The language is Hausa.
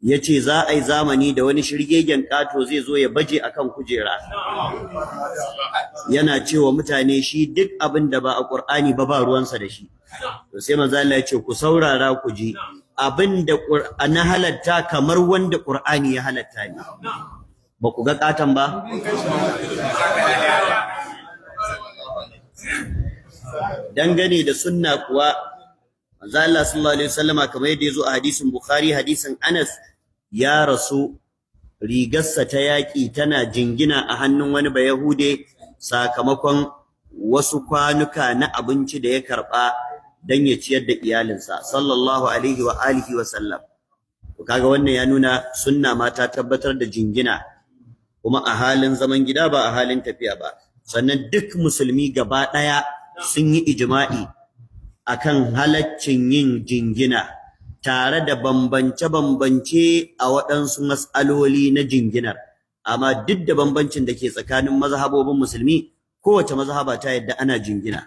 yace za a yi zamani da wani shirgegen kato zai zo ya baje akan kujera yana cewa mutane shi duk abin da ba a Qur'ani ba ruwansa da shi. To sai manzo Allah ya ce ku saurara ku ji abin da Qur'ani halatta kamar wanda Qur'ani ya halatta ne. Ba ku ga katan ba? Dangane da sunna kuwa manzo Allah sallallahu alaihi wasallama kamar yadda yazo a hadisin Bukhari hadisin Anas ya rasu rigarsa ta yaki tana jingina a hannun wani bayahude sakamakon wasu kwanuka na abinci da ya karba dan ya ciyar da iyalinsa sallallahu alaihi wa alihi wa sallam. To kaga wannan ya nuna sunna ma ta tabbatar da jingina kuma a halin zaman gida ba a halin tafiya ba. Sannan duk musulmi gaba daya sun yi ijma'i akan halaccin yin jingina tare da bambance-bambance a waɗansu mas'aloli na jinginar, amma duk da bambancin da ke tsakanin mazhabobin musulmi kowace mazhaba ta yadda ana jingina.